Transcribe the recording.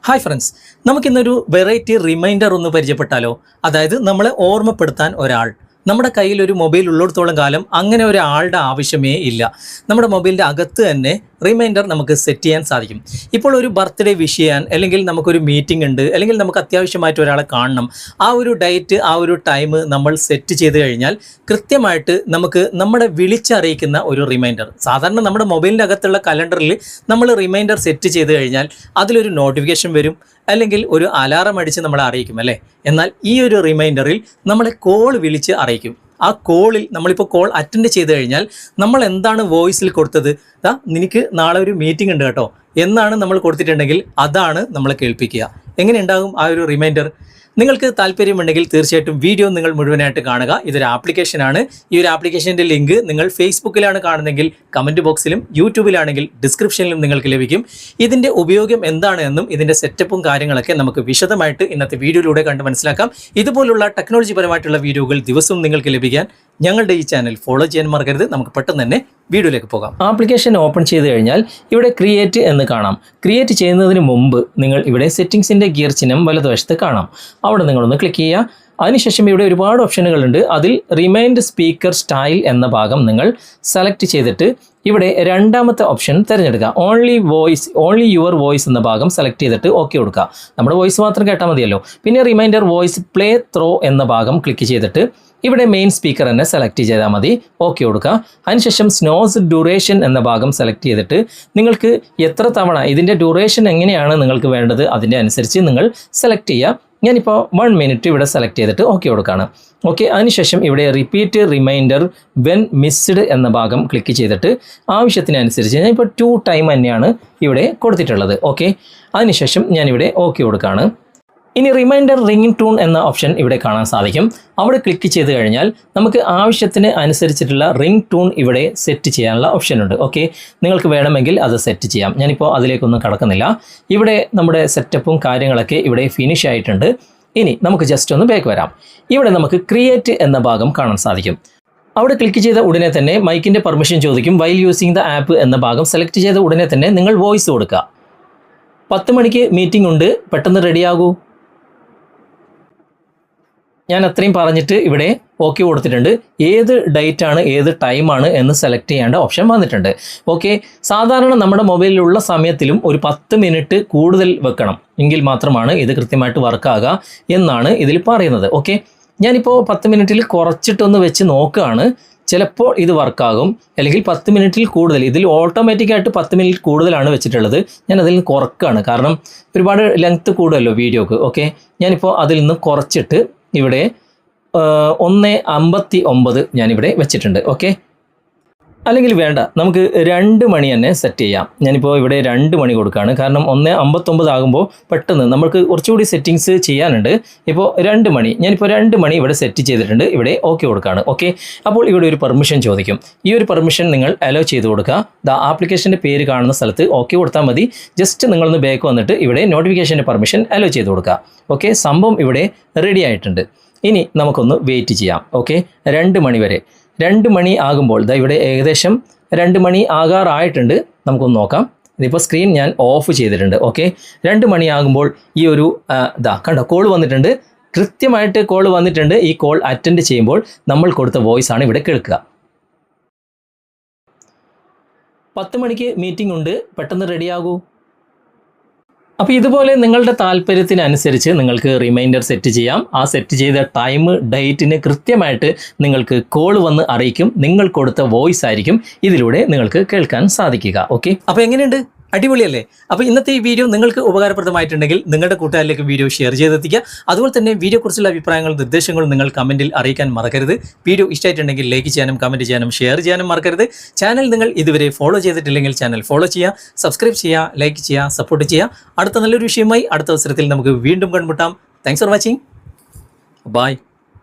Hi friends, നമുക്കിന്നൊരു variety reminder ഒന്ന് പരിചയപ്പെട്ടാലോ? അതായത് നമ്മളെ ഓർമ്മപ്പെടുത്താൻ ഒരാൾ. നമ്മുടെ കയ്യിൽ ഒരു മൊബൈൽ ഉള്ളിടത്തോളം കാലം അങ്ങനെ ഒരാളുടെ ആവശ്യമേ ഇല്ല. നമ്മുടെ മൊബൈലിൻ്റെ അകത്ത് തന്നെ റിമൈൻഡർ നമുക്ക് സെറ്റ് ചെയ്യാൻ സാധിക്കും. ഇപ്പോൾ ഒരു ബർത്ത്ഡേ വിഷ് ചെയ്യാൻ, അല്ലെങ്കിൽ നമുക്കൊരു മീറ്റിംഗ് ഉണ്ട്, അല്ലെങ്കിൽ നമുക്ക് അത്യാവശ്യമായിട്ട് ഒരാളെ കാണണം, ആ ഒരു ഡേറ്റ്, ആ ഒരു ടൈം നമ്മൾ സെറ്റ് ചെയ്ത് കഴിഞ്ഞാൽ കൃത്യമായിട്ട് നമുക്ക് നമ്മളെ വിളിച്ചറിയിക്കുന്ന ഒരു റിമൈൻഡർ. സാധാരണ നമ്മുടെ മൊബൈലിൻ്റെ അകത്തുള്ള കലണ്ടറിൽ നമ്മൾ റിമൈൻഡർ സെറ്റ് ചെയ്ത് കഴിഞ്ഞാൽ അതിലൊരു നോട്ടിഫിക്കേഷൻ വരും, അല്ലെങ്കിൽ ഒരു അലാറം അടിച്ച് നമ്മളെ അറിയിക്കും അല്ലേ. എന്നാൽ ഈ ഒരു റിമൈൻഡറിൽ നമ്മളെ കോൾ വിളിച്ച് അറിയിക്കും. ആ കോളിൽ നമ്മളിപ്പോൾ കോൾ അറ്റൻഡ് ചെയ്ത് കഴിഞ്ഞാൽ നമ്മൾ എന്താണ് വോയിസിൽ കൊടുത്തത്, നിനക്ക് നാളെ ഒരു മീറ്റിംഗ് ഉണ്ട് കേട്ടോ എന്നാണ് നമ്മൾ കൊടുത്തിട്ടുണ്ടെങ്കിൽ അതാണ് നമ്മളെ കേൾപ്പിക്കുക. എങ്ങനെ ഉണ്ടാകും ആ ഒരു റിമൈൻഡർ? നിങ്ങൾക്ക് താല്പര്യമുണ്ടെങ്കിൽ തീർച്ചയായിട്ടും വീഡിയോ നിങ്ങൾ മുഴുവനായിട്ട് കാണുക. ഇതൊരു ആപ്ലിക്കേഷനാണ്. ഈ ഒരു ആപ്ലിക്കേഷൻ്റെ ലിങ്ക് നിങ്ങൾ ഫേസ്ബുക്കിലാണ് കാണുന്നതെങ്കിൽ കമൻറ്റ് ബോക്സിലും, യൂട്യൂബിലാണെങ്കിൽ ഡിസ്ക്രിപ്ഷനിലും നിങ്ങൾക്ക് ലഭിക്കും. ഇതിൻ്റെ ഉപയോഗം എന്താണ് എന്നും ഇതിൻ്റെ സെറ്റപ്പും കാര്യങ്ങളൊക്കെ നമുക്ക് വിശദമായിട്ട് ഇന്നത്തെ വീഡിയോയിലൂടെ കണ്ട് മനസ്സിലാക്കാം. ഇതുപോലുള്ള ടെക്നോളജി പരമായിട്ടുള്ള വീഡിയോകൾ ദിവസവും നിങ്ങൾക്ക് ലഭിക്കാൻ ഞങ്ങളുടെ ഈ ചാനൽ ഫോളോ ചെയ്യാൻ മറക്കരുത്. നമുക്ക് പെട്ടെന്ന് തന്നെ വീഡിയോയിലേക്ക് പോകാം. ആപ്ലിക്കേഷൻ ഓപ്പൺ ചെയ്ത് കഴിഞ്ഞാൽ ഇവിടെ ക്രിയേറ്റ് എന്ന് കാണാം. ക്രിയേറ്റ് ചെയ്യുന്നതിന് മുമ്പ് നിങ്ങൾ ഇവിടെ സെറ്റിംഗ്സിൻ്റെ ഗിയർ ചിഹ്നം വലതുവശത്ത് കാണാം. അവിടെ നിങ്ങളൊന്ന് ക്ലിക്ക് ചെയ്യുക. അതിനുശേഷം ഇവിടെ ഒരുപാട് ഓപ്ഷനുകളുണ്ട്. അതിൽ റിമൈൻഡ് സ്പീക്കർ സ്റ്റൈൽ എന്ന ഭാഗം നിങ്ങൾ സെലക്ട് ചെയ്തിട്ട് ഇവിടെ രണ്ടാമത്തെ ഓപ്ഷൻ തിരഞ്ഞെടുക്കുക. ഓൺലി യുവർ വോയിസ് എന്ന ഭാഗം സെലക്ട് ചെയ്തിട്ട് ഓക്കെ കൊടുക്കുക. നമ്മുടെ വോയിസ് മാത്രം കേട്ടാൽ മതിയല്ലോ. പിന്നെ റിമൈൻഡർ വോയിസ് പ്ലേ ത്രോ എന്ന ഭാഗം ക്ലിക്ക് ചെയ്തിട്ട് ഇവിടെ മെയിൻ സ്പീക്കർ തന്നെ സെലക്ട് ചെയ്താൽ മതി, ഓക്കെ കൊടുക്കുക. അതിനുശേഷം സ്നോസ് ഡ്യൂറേഷൻ എന്ന ഭാഗം സെലക്ട് ചെയ്തിട്ട് നിങ്ങൾക്ക് എത്ര തവണ ഇതിൻ്റെ ഡ്യൂറേഷൻ എങ്ങനെയാണ് നിങ്ങൾക്ക് വേണ്ടത് അതിൻ്റെ അനുസരിച്ച് നിങ്ങൾ സെലക്ട് ചെയ്യുക. ഞാനിപ്പോൾ 1 മിനിറ്റ് ഇവിടെ സെലക്ട് ചെയ്തിട്ട് ഓക്കെ കൊടുക്കുകയാണ്. ഓക്കെ, അതിനുശേഷം ഇവിടെ റിപ്പീറ്റ് റിമൈൻഡർ വെൻ മിസ്ഡ് എന്ന ഭാഗം ക്ലിക്ക് ചെയ്തിട്ട് ആവശ്യത്തിനനുസരിച്ച് ഞാനിപ്പോൾ 2 ടൈം തന്നെയാണ് ഇവിടെ കൊടുത്തിട്ടുള്ളത്. ഓക്കെ, അതിനുശേഷം ഞാനിവിടെ ഓക്കെ കൊടുക്കുകയാണ്. ഇനി റിമൈൻഡർ റിംഗ് ടൂൺ എന്ന ഓപ്ഷൻ ഇവിടെ കാണാൻ സാധിക്കും. അവിടെ ക്ലിക്ക് ചെയ്ത് കഴിഞ്ഞാൽ നമുക്ക് ആവശ്യത്തിന് അനുസരിച്ചിട്ടുള്ള റിംഗ് ടൂൺ ഇവിടെ സെറ്റ് ചെയ്യാനുള്ള ഓപ്ഷൻ ഉണ്ട്. ഓക്കെ, നിങ്ങൾക്ക് വേണമെങ്കിൽ അത് സെറ്റ് ചെയ്യാം. ഞാനിപ്പോൾ അതിലേക്കൊന്നും കടക്കുന്നില്ല. ഇവിടെ നമ്മുടെ സെറ്റപ്പും കാര്യങ്ങളൊക്കെ ഇവിടെ ഫിനിഷ് ആയിട്ടുണ്ട്. ഇനി നമുക്ക് ജസ്റ്റ് ഒന്ന് ബാക്ക് വരാം. ഇവിടെ നമുക്ക് ക്രിയേറ്റ് എന്ന ഭാഗം കാണാൻ സാധിക്കും. അവിടെ ക്ലിക്ക് ചെയ്ത ഉടനെ തന്നെ മൈക്കിൻ്റെ പെർമിഷൻ ചോദിക്കും. വൈൽ യൂസിങ് ദ ആപ്പ് എന്ന ഭാഗം സെലക്ട് ചെയ്ത ഉടനെ തന്നെ നിങ്ങൾ വോയിസ് കൊടുക്കുക. 10 മണിക്ക് മീറ്റിംഗ് ഉണ്ട്, പെട്ടെന്ന് റെഡിയാകൂ. ഞാൻ അത്രയും പറഞ്ഞിട്ട് ഇവിടെ ഓക്കെ കൊടുത്തിട്ടുണ്ട്. ഏത് ഡേറ്റാണ്, ഏത് ടൈമാണ് എന്ന് സെലക്ട് ചെയ്യേണ്ട ഓപ്ഷൻ വന്നിട്ടുണ്ട്. ഓക്കെ, സാധാരണ നമ്മുടെ മൊബൈലിലുള്ള സമയത്തിലും ഒരു 10 മിനിറ്റ് കൂടുതൽ വെക്കണം, എങ്കിൽ മാത്രമാണ് ഇത് കൃത്യമായിട്ട് വർക്കാകുക എന്നാണ് ഇതിൽ പറയുന്നത്. ഓക്കെ, ഞാനിപ്പോൾ 10 മിനിറ്റിൽ കുറച്ചിട്ടൊന്ന് വെച്ച് നോക്കുകയാണ്. ചിലപ്പോൾ ഇത് വർക്കാകും, അല്ലെങ്കിൽ 10 മിനിറ്റിൽ കൂടുതൽ. ഇതിൽ ഓട്ടോമാറ്റിക്കായിട്ട് 10 മിനിറ്റ് കൂടുതലാണ് വെച്ചിട്ടുള്ളത്. ഞാൻ അതിൽ നിന്ന് കുറക്കുകയാണ്, കാരണം ഒരുപാട് ലെങ്ത്ത് കൂടുമല്ലോ വീഡിയോക്ക്. ഓക്കെ, ഞാനിപ്പോൾ അതിൽ നിന്ന് കുറച്ചിട്ട് ഇവിടെ 1:59 ഞാനിവിടെ വെച്ചിട്ടുണ്ട്. ഓക്കെ, അല്ലെങ്കിൽ വേണ്ട, നമുക്ക് 2 മണി തന്നെ സെറ്റ് ചെയ്യാം. ഞാനിപ്പോൾ ഇവിടെ 2 മണി കൊടുക്കുകയാണ്, കാരണം 1:59 ആകുമ്പോൾ പെട്ടെന്ന് നമുക്ക് കുറച്ചുകൂടി സെറ്റിങ്സ് ചെയ്യാനുണ്ട്. ഇപ്പോൾ 2 മണി, ഞാനിപ്പോൾ 2 മണി ഇവിടെ സെറ്റ് ചെയ്തിട്ടുണ്ട്. ഇവിടെ ഓക്കെ കൊടുക്കുകയാണ്. ഓക്കെ, അപ്പോൾ ഇവിടെ ഒരു പെർമിഷൻ ചോദിക്കും. ഈ ഒരു പെർമിഷൻ നിങ്ങൾ അലോ ചെയ്ത് കൊടുക്കുക. ആപ്ലിക്കേഷൻ്റെ പേര് കാണുന്ന സ്ഥലത്ത് ഓക്കെ കൊടുത്താൽ മതി. ജസ്റ്റ് നിങ്ങളൊന്ന് ബാക്ക് വന്നിട്ട് ഇവിടെ നോട്ടിഫിക്കേഷൻ്റെ പെർമിഷൻ അലോ ചെയ്ത് കൊടുക്കുക. ഓക്കെ, സംഭവം ഇവിടെ റെഡി ആയിട്ടുണ്ട്. ഇനി നമുക്കൊന്ന് വെയിറ്റ് ചെയ്യാം. ഓക്കെ, 2 മണി വരെ. 2 മണി ആകുമ്പോൾ ഇവിടെ ഏകദേശം 2 മണി ആകാറായിട്ടുണ്ട്. നമുക്കൊന്ന് നോക്കാം. ഇതിപ്പോൾ സ്ക്രീൻ ഞാൻ ഓഫ് ചെയ്തിട്ടുണ്ട്. ഓക്കെ, 2 മണി ആകുമ്പോൾ ഈ ഒരു കണ്ടോ, കോൾ വന്നിട്ടുണ്ട്. കൃത്യമായിട്ട് കോൾ വന്നിട്ടുണ്ട്. ഈ കോൾ അറ്റൻഡ് ചെയ്യുമ്പോൾ നമ്മൾ കൊടുത്ത വോയിസ് ആണ് ഇവിടെ കേൾക്കുക. 10 മണിക്ക് മീറ്റിംഗ് ഉണ്ട്, പെട്ടെന്ന് റെഡിയാകൂ. അപ്പോൾ ഇതുപോലെ നിങ്ങളുടെ താല്പര്യത്തിനനുസരിച്ച് നിങ്ങൾക്ക് റിമൈൻഡർ സെറ്റ് ചെയ്യാം. ആ സെറ്റ് ചെയ്ത ടൈം, ഡേറ്റിന് കൃത്യമായിട്ട് നിങ്ങൾക്ക് കോൾ വന്ന് അറിയിക്കും. നിങ്ങൾ കൊടുത്ത വോയിസ് ആയിരിക്കും ഇതിലൂടെ നിങ്ങൾക്ക് കേൾക്കാൻ സാധിക്കുക. ഓക്കെ, അപ്പോൾ എങ്ങനെയുണ്ട്? അടിപൊളിയല്ലേ? അപ്പോൾ ഇന്നത്തെ ഈ വീഡിയോ നിങ്ങൾക്ക് ഉപകാരപ്രദമായിട്ടുണ്ടെങ്കിൽ നിങ്ങളുടെ കൂട്ടുകാരിലേക്ക് വീഡിയോ ഷെയർ ചെയ്തെത്തിക്കുക. അതുപോലെ തന്നെ വീഡിയോയെക്കുറിച്ചുള്ള അഭിപ്രായങ്ങളും നിർദ്ദേശങ്ങളും നിങ്ങൾ കമൻറ്റിൽ അറിയിക്കാൻ മറക്കരുത്. വീഡിയോ ഇഷ്ടമായിട്ടുണ്ടെങ്കിൽ ലൈക്ക് ചെയ്യാനും കമൻറ്റ് ചെയ്യാനും ഷെയർ ചെയ്യാനും മറക്കരുത്. ചാനൽ നിങ്ങൾ ഇതുവരെ ഫോളോ ചെയ്തിട്ടില്ലെങ്കിൽ ചാനൽ ഫോളോ ചെയ്യുക, സബ്സ്ക്രൈബ് ചെയ്യുക, ലൈക്ക് ചെയ്യുക, സപ്പോർട്ട് ചെയ്യുക. അടുത്ത നല്ലൊരു വിഷയമായി അടുത്ത അവസരത്തിൽ നമുക്ക് വീണ്ടും കണ്ടുമുട്ടാം. Thanks for watching. ബൈ.